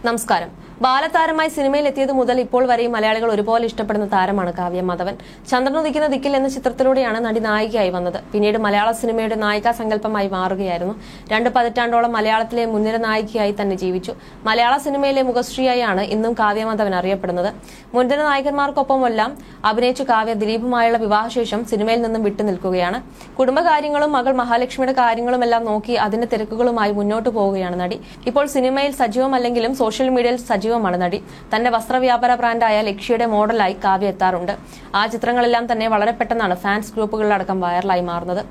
നമസ്കാരം. ബാലതാരമായി സിനിമയിൽ എത്തിയത് മുതൽ ഇപ്പോൾ വരെയും മലയാളികൾ ഒരുപോലെ ഇഷ്ടപ്പെടുന്ന താരമാണ് കാവ്യ മാധവൻ. ചന്ദ്രനുദിക്കുന്ന ദിക്കിൽ എന്ന ചിത്രത്തിലൂടെയാണ് നടി നായികയായി വന്നത്. പിന്നീട് മലയാള സിനിമയുടെ നായികാ സങ്കല്പമായി മാറുകയായിരുന്നു. 2 പതിറ്റാണ്ടോളം മലയാളത്തിലെ മുൻനിര നായികയായി തന്നെ ജീവിച്ചു. മലയാള സിനിമയിലെ മുഖശ്രീയായാണ് ഇന്നും കാവ്യ മാധവൻ അറിയപ്പെടുന്നത്. മുൻനിര നായകന്മാർക്കൊപ്പമെല്ലാം അഭിനയിച്ച കാവ്യ ദിലീപുമായുള്ള വിവാഹശേഷം സിനിമയിൽ നിന്നും വിട്ടുനിൽക്കുകയാണ്. കുടുംബകാര്യങ്ങളും മകൾ മഹാലക്ഷ്മിയുടെ കാര്യങ്ങളുമെല്ലാം നോക്കി അതിന്റെ തിരക്കുകളുമായി മുന്നോട്ടു പോവുകയാണ് നടി. ഇപ്പോൾ സിനിമയിൽ സജീവമല്ലെങ്കിലും സോഷ്യൽ മീഡിയയിൽ സജീവമാണ് നടി. തന്റെ വസ്ത്രവ്യാപാര ബ്രാൻഡായ ലക്ഷ്യയുടെ മോഡലായി കാവ്യ എത്താറുണ്ട്. ആ ചിത്രങ്ങളെല്ലാം തന്നെ വളരെ പെട്ടെന്നാണ് ഫാൻസ് ഗ്രൂപ്പുകളിലടക്കം വൈറലായി മാറുന്നത്.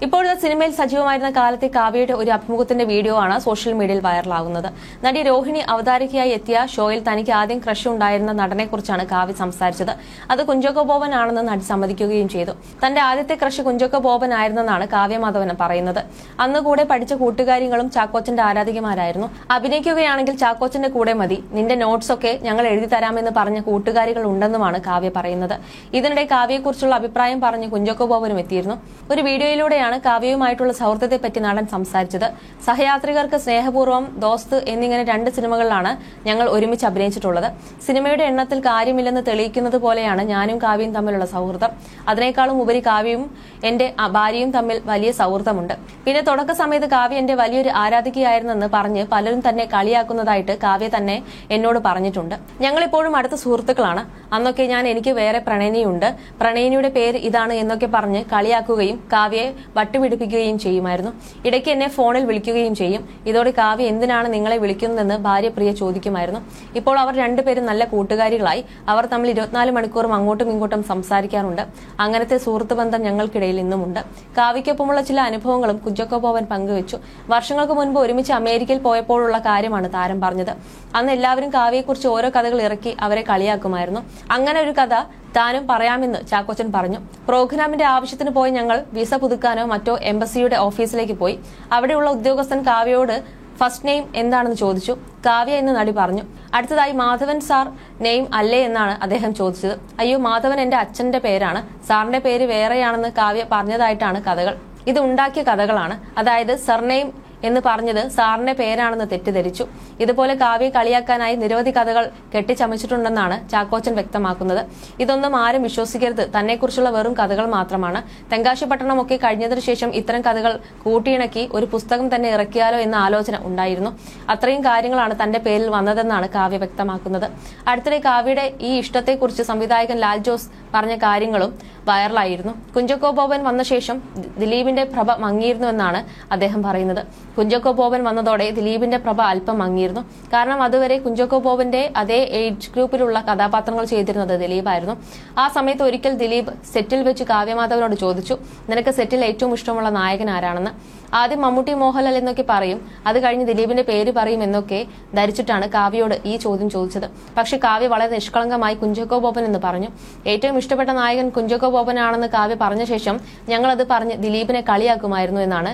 ഇപ്പോഴത്തെ സിനിമയിൽ സജീവമായിരുന്ന കാലത്തെ കാവ്യയുടെ ഒരു അഭിമുഖത്തിന്റെ വീഡിയോ ആണ് സോഷ്യൽ മീഡിയയിൽ വൈറലാകുന്നത്. നടി രോഹിണി അവതാരികയായി എത്തിയ ഷോയിൽ തനിക്ക് ആദ്യം ക്രഷ് ഉണ്ടായിരുന്ന നടനെക്കുറിച്ചാണ് കാവ്യ സംസാരിച്ചത്. അത് കുഞ്ചാക്കോ ബോബൻ ആണെന്ന് നടി സമ്മതിക്കുകയും ചെയ്തു. തന്റെ ആദ്യത്തെ ക്രഷ് കുഞ്ചാക്കോ ബോബൻ ആയിരുന്നെന്നാണ് കാവ്യ മാധവൻ പറയുന്നത്. അന്ന് കൂടെ പഠിച്ച കൂട്ടുകാരികളും ചാക്കോച്ചന്റെ ആരാധികമാരായിരുന്നു. അഭിനയിക്കുകയാണെങ്കിൽ ചാക്കോച്ചന്റെ കൂടെ മതി, നിന്റെ നോട്ട്സ് ഒക്കെ ഞങ്ങൾ എഴുതി തരാമെന്ന് പറഞ്ഞ കൂട്ടുകാരികൾ ഉണ്ടെന്നുമാണ് കാവ്യ പറയുന്നത്. ഇതിനിടെ കാവ്യയെക്കുറിച്ചുള്ള അഭിപ്രായം പറഞ്ഞ് കുഞ്ചാക്കോ ബോബനും എത്തിയിരുന്നു. ഒരു വീഡിയോയിലൂടെയാണ് കാവ്യയുമായിട്ടുള്ള സൗഹൃദത്തെപ്പറ്റി നടൻ സംസാരിച്ചത്. സഹയാത്രികർക്ക് സ്നേഹപൂർവ്വം, ദോസ്ത് എന്നിങ്ങനെ 2 സിനിമകളിലാണ് ഞങ്ങൾ ഒരുമിച്ച് അഭിനയിച്ചിട്ടുള്ളത്. സിനിമയുടെ എണ്ണത്തിൽ കാര്യമില്ലെന്ന് തെളിയിക്കുന്നത് പോലെയാണ് ഞാനും കാവ്യയും തമ്മിലുള്ള സൗഹൃദം. അതിനേക്കാളും ഉപരി കാവ്യയും എന്റെ ഭാര്യയും തമ്മിൽ വലിയ സൗഹൃദമുണ്ട്. പിന്നെ തുടക്ക സമയത്ത് കാവ്യ എന്റെ വലിയൊരു ആരാധികയായിരുന്നെന്ന് പറഞ്ഞ് പലരും തന്നെ കളിയാക്കുന്നതായിട്ട് കാവ്യ തന്നെ എന്നോട് പറഞ്ഞിട്ടുണ്ട്. ഞങ്ങളിപ്പോഴും അടുത്ത സുഹൃത്തുക്കളാണ്. അന്നൊക്കെ എനിക്ക് വേറെ പ്രണയിനിയുണ്ട്, പ്രണയിനിയുടെ പേര് ഇതാണ് എന്നൊക്കെ പറഞ്ഞ് കളിയാക്കുകയും കാവ്യയെ വട്ടുപിടിപ്പിക്കുകയും ചെയ്യുമായിരുന്നു. ഇടയ്ക്ക് എന്നെ ഫോണിൽ വിളിക്കുകയും ചെയ്യും. ഇതോടെ കാവ്യ എന്തിനാണ് നിങ്ങളെ വിളിക്കുന്നതെന്ന് ഭാര്യ പ്രിയ ചോദിക്കുമായിരുന്നു. ഇപ്പോൾ അവർ 2 പേരും നല്ല കൂട്ടുകാരികളായി. അവർ തമ്മിൽ 24 മണിക്കൂറും അങ്ങോട്ടും ഇങ്ങോട്ടും സംസാരിക്കാറുണ്ട്. അങ്ങനത്തെ സുഹൃത്ത് ബന്ധം ഞങ്ങൾക്കിടയിൽ ഇന്നുമുണ്ട്. കാവ്യയ്ക്കൊപ്പമുള്ള ചില അനുഭവങ്ങളും കുഞ്ചാക്കോ ബോബൻ പങ്കുവച്ചു. വർഷങ്ങൾക്ക് മുൻപ് ഒരുമിച്ച് അമേരിക്കയിൽ പോയപ്പോഴുള്ള കാര്യമാണ് താരം പറഞ്ഞത്. അന്ന് എല്ലാവരും കാവ്യയെക്കുറിച്ച് ഓരോ കഥകൾ ഇറക്കി അവരെ കളിയാക്കുമായിരുന്നു. അങ്ങനെ ഒരു കഥ താനും പറയാമെന്ന് ചാക്കോച്ചൻ പറഞ്ഞു. പ്രോഗ്രാമിന്റെ ആവശ്യത്തിന് പോയി ഞങ്ങൾ വിസ പുതുക്കാനോ മറ്റോ എംബസിയുടെ ഓഫീസിലേക്ക് പോയി. അവിടെയുള്ള ഉദ്യോഗസ്ഥൻ കാവ്യയോട് ഫസ്റ്റ് നെയിം എന്താണെന്ന് ചോദിച്ചു. കാവ്യ എന്ന് നടി പറഞ്ഞു. അടുത്തതായി മാധവൻ സാർ നെയിം അല്ലേ എന്നാണ് അദ്ദേഹം ചോദിച്ചത്. അയ്യോ, മാധവൻ എന്റെ അച്ഛന്റെ പേരാണ്, സാറിന്റെ പേര് വേറെയാണെന്ന് കാവ്യ പറഞ്ഞതായിട്ടാണ് കഥകൾ. ഇത് ഉണ്ടാക്കിയ കഥകളാണ്. അതായത് സർനെയിം എന്ന് പറഞ്ഞത് സാറിന്റെ പേരാണെന്ന് തെറ്റിദ്ധരിച്ചു. ഇതുപോലെ കാവ്യ കളിയാക്കാനായി നിരവധി കഥകൾ കെട്ടിച്ചമച്ചിട്ടുണ്ടെന്നാണ് ചാക്കോച്ചൻ വ്യക്തമാക്കുന്നത്. ഇതൊന്നും ആരും വിശ്വസിക്കരുത്, തന്നെക്കുറിച്ചുള്ള വെറും കഥകൾ മാത്രമാണ്. തെങ്കാശിപട്ടണമൊക്കെ കഴിഞ്ഞതിനു ശേഷം ഇത്തരം കഥകൾ കൂട്ടിയിണക്കി ഒരു പുസ്തകം തന്നെ ഇറക്കിയാലോ എന്ന ആലോചന ഉണ്ടായിരുന്നു. അത്രയും കാര്യങ്ങളാണ് തന്റെ പേരിൽ വന്നതെന്നാണ് കാവ്യ വ്യക്തമാക്കുന്നത്. അടുത്തിടെ കാവ്യയുടെ ഈ ഇഷ്ടത്തെക്കുറിച്ച് സംവിധായകൻ ലാൽ ജോസ് പറഞ്ഞ കാര്യങ്ങളും വൈറലായിരുന്നു. കുഞ്ചാക്കോ ബോബൻ വന്ന ശേഷം ദിലീപിന്റെ പ്രഭ മങ്ങിയിരുന്നുവെന്നാണ് അദ്ദേഹം പറയുന്നത്. കുഞ്ചാക്കോ ബോബൻ വന്നതോടെ ദിലീപിന്റെ പ്രഭ അല്പം മങ്ങിയിരുന്നു. കാരണം അതുവരെ കുഞ്ചാക്കോ ബോബന്റെ അതേ ഏജ് ഗ്രൂപ്പിലുള്ള കഥാപാത്രങ്ങൾ ചെയ്തിരുന്നത് ദിലീപായിരുന്നു. ആ സമയത്ത് ഒരിക്കൽ ദിലീപ് സെറ്റിൽ വെച്ച് കാവ്യമാധവനോട് ചോദിച്ചു, നിനക്ക് സെറ്റിൽ ഏറ്റവും ഇഷ്ടമുള്ള നായകൻ ആരാണെന്ന്. ആദ്യം മമ്മൂട്ടി, മോഹൻലാൽ എന്നൊക്കെ പറയും, അത് കഴിഞ്ഞ് ദിലീപിന്റെ പേര് പറയും എന്നൊക്കെ ധരിച്ചിട്ടാണ് കാവ്യയോട് ഈ ചോദ്യം ചോദിച്ചത്. പക്ഷെ കാവ്യ വളരെ നിഷ്കളങ്കമായി കുഞ്ചാക്കോ ബോബൻ എന്ന് പറഞ്ഞു. ഏറ്റവും ഇഷ്ടപ്പെട്ട നായകൻ കുഞ്ചാക്കോ ബോബനാണെന്ന് കാവ്യ പറഞ്ഞ ശേഷം ഞങ്ങളത് പറഞ്ഞ് ദിലീപിനെ കളിയാക്കുമായിരുന്നു എന്നാണ്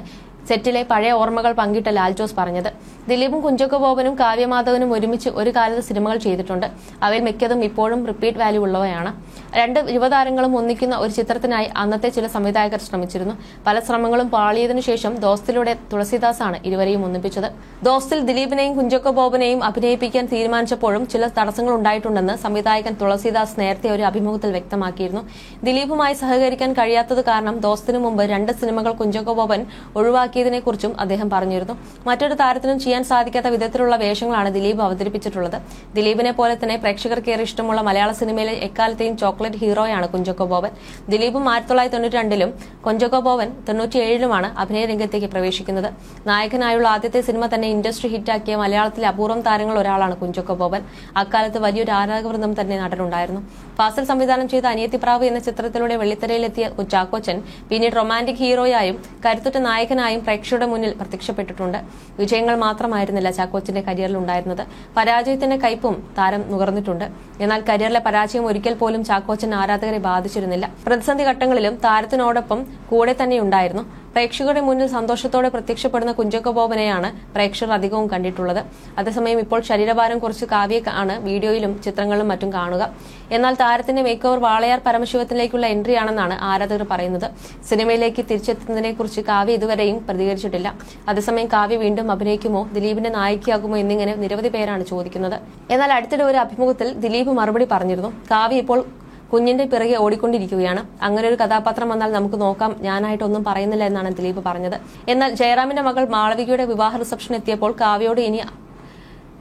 സെറ്റിലെ പഴയ ഓർമ്മകൾ പങ്കിട്ട ലാൽ ജോസ് പറഞ്ഞത്. ദിലീപും കുഞ്ചാക്കോ ബോബനും കാവ്യമാധവനും ഒരുമിച്ച് ഒരു കാലത്ത് സിനിമകൾ ചെയ്തിട്ടുണ്ട്. അവയിൽ മിക്കതും ഇപ്പോഴും റിപ്പീറ്റ് വാല്യൂ ഉള്ളവയാണ്. 2 യുവതാരങ്ങളും ഒന്നിക്കുന്ന ഒരു ചിത്രത്തിനായി അന്നത്തെ ചില സംവിധായകർ ശ്രമിച്ചിരുന്നു. പല ശ്രമങ്ങളും പാളിയതിനു ശേഷം ദോസ്തിലൂടെ തുളസിദാസാണ് ഇരുവരെയും ഒന്നിപ്പിച്ചത്. ദോസ്തിൽ ദിലീപിനെയും കുഞ്ചാക്കോ ബോബനെയും അഭിനയിപ്പിക്കാൻ തീരുമാനിച്ചപ്പോഴും ചില തടസ്സങ്ങൾ ഉണ്ടായിട്ടുണ്ടെന്ന് സംവിധായകൻ തുളസിദാസ് നേരത്തെ ഒരു അഭിമുഖത്തിൽ വ്യക്തമാക്കിയിരുന്നു. ദിലീപുമായി സഹകരിക്കാൻ കഴിയാത്തത് കാരണം ദോസ്തിനു മുമ്പ് 2 സിനിമകൾ കുഞ്ചാക്കോ ബോബൻ ഒഴിവാക്കിയതിനെക്കുറിച്ചും അദ്ദേഹം പറഞ്ഞിരുന്നു. മറ്റൊരു താരത്തിനും ചെയ്യാൻ സാധിക്കാത്ത വിധത്തിലുള്ള വേഷങ്ങളാണ് ദിലീപ് അവതരിപ്പിച്ചിട്ടുള്ളത്. ദിലീപിനെ പോലെ തന്നെ പ്രേക്ഷകർക്ക് ഏറെ ഇഷ്ടമുള്ള മലയാള സിനിമയിലെ എക്കാലത്തെയും ചോക്ലേറ്റ് ഹീറോയാണ് കുഞ്ചാക്കോ ബോബൻ. ദിലീപും 1992-ലും കുഞ്ചാക്കോ ബോബൻ 97-ലുമാണ് അഭിനയ രംഗത്തേക്ക് പ്രവേശിക്കുന്നത്. നായകനായുള്ള ആദ്യത്തെ സിനിമ തന്നെ ഇൻഡസ്ട്രി ഹിറ്റാക്കിയ മലയാളത്തിലെ അപൂർവം താരങ്ങൾ ഒരാളാണ് കുഞ്ചാക്കോ ബോബൻ. അക്കാലത്ത് വലിയൊരു ആരാധകവൃന്ദം തന്നെ നടനുണ്ടായിരുന്നു. ഫാസിൽ സംവിധാനം ചെയ്ത അനിയത്തിപ്രാവ് എന്ന ചിത്രത്തിലൂടെ വെള്ളിത്തിരയിലെത്തിയ ചാക്കോച്ചൻ പിന്നീട് റൊമാന്റിക് ഹീറോയായും കരുത്തുറ്റ നായകനായും പ്രേക്ഷകരുടെ മുന്നിൽ പ്രത്യക്ഷപ്പെട്ടിട്ടുണ്ട്. വിജയങ്ങൾ മാത്രമായിരുന്നില്ല ചാക്കോച്ചന്റെ കരിയറിൽ ഉണ്ടായിരുന്നത്, പരാജയത്തിന്റെ കയ്പും താരം നുകർന്നിട്ടുണ്ട്. എന്നാൽ കരിയറിലെ പരാജയം ഒരിക്കൽ പോലും ചാക്കോച്ചൻ ആരാധകരെ ബാധിച്ചിരുന്നില്ല. പ്രതിസന്ധി ഘട്ടങ്ങളിലും താരത്തിനോടൊപ്പം കൂടെ തന്നെയുണ്ടായിരുന്നു. പ്രേക്ഷകരുടെ മുന്നിൽ സന്തോഷത്തോടെ പ്രത്യക്ഷപ്പെടുന്ന കുഞ്ചാക്കോ ബോബനെയാണ് പ്രേക്ഷകർ അധികവും കണ്ടിട്ടുള്ളത്. അതേസമയം ഇപ്പോൾ ശരീരഭാരം കുറച്ച് കാവ്യ ആണ് വീഡിയോയിലും ചിത്രങ്ങളിലും മറ്റും കാണുക. എന്നാൽ താരത്തിന്റെ മേക്ക് ഓവർ വാളയാർ പരമശിവത്തിലേക്കുള്ള എൻട്രിയാണെന്നാണ് ആരാധകർ പറയുന്നത്. സിനിമയിലേക്ക് തിരിച്ചെത്തുന്നതിനെക്കുറിച്ച് കാവ്യ ഇതുവരെയും പ്രതികരിച്ചിട്ടില്ല. അതേസമയം കാവ്യ വീണ്ടും അഭിനയിക്കുമോ, ദിലീപിന്റെ നായികയാകുമോ എന്നിങ്ങനെ നിരവധി പേരാണ് ചോദിക്കുന്നത്. എന്നാൽ അടുത്തിടെ ഒരു അഭിമുഖത്തിൽ ദിലീപ് മറുപടി പറഞ്ഞിരുന്നു. കാവ്യ ഇപ്പോൾ കുഞ്ഞിന്റെ പിറകെ ഓടിക്കൊണ്ടിരിക്കുകയാണ്. അങ്ങനെ ഒരു കഥാപാത്രം വന്നാൽ നമുക്ക് നോക്കാം, ഞാനായിട്ടൊന്നും പറയുന്നില്ല എന്നാണ് ദിലീപ് പറഞ്ഞത്. എന്നാൽ ജയറാമിന്റെ മകൾ മാളവികയുടെ വിവാഹ റിസപ്ഷൻ എത്തിയപ്പോൾ കാവ്യയോട് ഇനി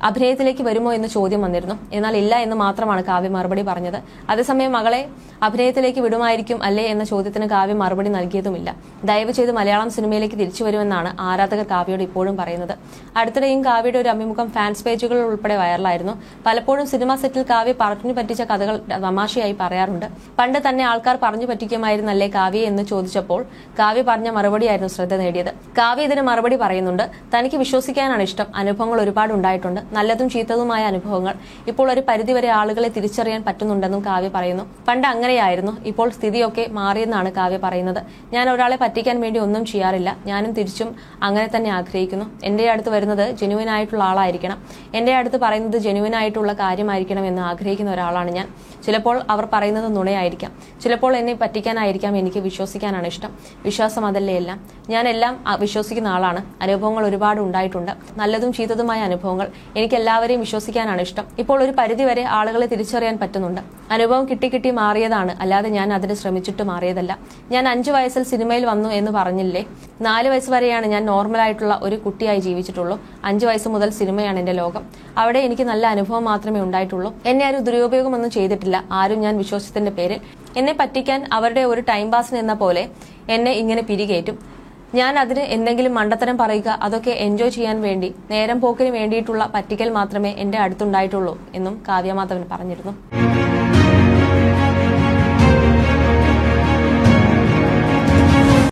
അഭിനയത്തിലേക്ക് വരുമോ എന്ന ചോദ്യം വന്നിരുന്നു. എന്നാൽ ഇല്ല എന്ന് മാത്രമാണ് കാവ്യ മറുപടി പറഞ്ഞത്. അതേസമയം മകളെ അഭിനയത്തിലേക്ക് വിടുമായിരിക്കും അല്ലേ എന്ന ചോദ്യത്തിന് കാവ്യ മറുപടി നൽകിയതുമില്ല. ദയവ് ചെയ്ത് മലയാളം സിനിമയിലേക്ക് തിരിച്ചു വരുമെന്നാണ് ആരാധകർ കാവ്യയോട് ഇപ്പോഴും പറയുന്നത്. അടുത്തിടെയും കാവ്യയുടെ ഒരു അഭിമുഖം ഫാൻസ് പേജുകളിൽ ഉൾപ്പെടെ വൈറലായിരുന്നു. പലപ്പോഴും സിനിമാ സെറ്റിൽ കാവ്യ പറഞ്ഞു പറ്റിച്ച കഥകൾ തമാശയായി പറയാറുണ്ട്. പണ്ട് തന്നെ ആൾക്കാർ പറഞ്ഞു പറ്റിക്കുമായിരുന്നല്ലേ കാവ്യ എന്ന് ചോദിച്ചപ്പോൾ കാവ്യ പറഞ്ഞ മറുപടിയായിരുന്നു ശ്രദ്ധ നേടിയത്. കാവ്യ ഇതിന് മറുപടി പറയുന്നുണ്ട്. തനിക്ക് വിശ്വസിക്കാനാണ് ഇഷ്ടം. അനുഭവങ്ങൾ ഒരുപാട് ഉണ്ടായിട്ടുണ്ട്, നല്ലതും ചീത്തതുമായ അനുഭവങ്ങൾ. ഇപ്പോൾ ഒരു പരിധിവരെ ആളുകളെ തിരിച്ചറിയാൻ പറ്റുന്നുണ്ടെന്നും കാവ്യ പറയുന്നു. പണ്ട് അങ്ങനെയായിരുന്നു, ഇപ്പോൾ സ്ഥിതിയൊക്കെ മാറിയെന്നാണ് കാവ്യ പറയുന്നത്. ഞാൻ ഒരാളെ പറ്റിക്കാൻ വേണ്ടി ഒന്നും ചെയ്യാറില്ല. ഞാനും തിരിച്ചും അങ്ങനെ തന്നെ ആഗ്രഹിക്കുന്നു. എന്റെ അടുത്ത് വരുന്നത് ജെനുവിൻ ആയിട്ടുള്ള ആളായിരിക്കണം. എന്റെ അടുത്ത് പറയുന്നത് ജെനുവിൻ ആയിട്ടുള്ള കാര്യമായിരിക്കണം എന്ന് ആഗ്രഹിക്കുന്ന ഒരാളാണ് ഞാൻ. ചിലപ്പോൾ അവർ പറയുന്നത് നുണയായിരിക്കാം, ചിലപ്പോൾ എന്നെ പറ്റിക്കാനായിരിക്കാം. എനിക്ക് വിശ്വസിക്കാനാണ് ഇഷ്ടം. വിശ്വാസം അതല്ലേ എല്ലാം. ഞാൻ എല്ലാം വിശ്വസിക്കുന്ന ആളാണ്. അനുഭവങ്ങൾ ഒരുപാട് ഉണ്ടായിട്ടുണ്ട്, നല്ലതും ചീത്തതുമായ അനുഭവങ്ങൾ. എനിക്ക് എല്ലാവരെയും വിശ്വസിക്കാനാണ് ഇഷ്ടം. ഇപ്പോൾ ഒരു പരിധിവരെ ആളുകളെ തിരിച്ചറിയാൻ പറ്റുന്നുണ്ട്. അനുഭവം കിട്ടി മാറിയതാണ്, അല്ലാതെ ഞാൻ അതിന് ശ്രമിച്ചിട്ട് മാറിയതല്ല. ഞാൻ 5 വയസ്സിൽ സിനിമയിൽ വന്നു എന്ന് പറഞ്ഞില്ലേ? 4 വയസ്സ് വരെയാണ് ഞാൻ നോർമലായിട്ടുള്ള ഒരു കുട്ടിയായി ജീവിച്ചിട്ടുള്ളൂ. 5 വയസ്സ് മുതൽ സിനിമയാണ് എന്റെ ലോകം. അവിടെ എനിക്ക് നല്ല അനുഭവം മാത്രമേ ഉണ്ടായിട്ടുള്ളൂ. എന്നെ ആരും ദുരുപയോഗമൊന്നും ചെയ്തിട്ടില്ല. ആരും ഞാൻ വിശ്വാസത്തിന്റെ പേരിൽ എന്നെ പറ്റിക്കാൻ അവരുടെ ഒരു ടൈം പാസിന് എന്ന പോലെ എന്നെ ഇങ്ങനെ പിരികേറ്റും. ഞാൻ അതിന് എന്തെങ്കിലും മണ്ടത്തരം പറയുക, അതൊക്കെ എൻജോയ് ചെയ്യാൻ വേണ്ടി, നേരം പോക്കിന് വേണ്ടിയിട്ടുള്ള പറ്റിക്കൽ മാത്രമേ എന്റെ അടുത്തുണ്ടായിട്ടുള്ളൂ എന്നും കാവ്യ മാധവൻ പറഞ്ഞിരുന്നു.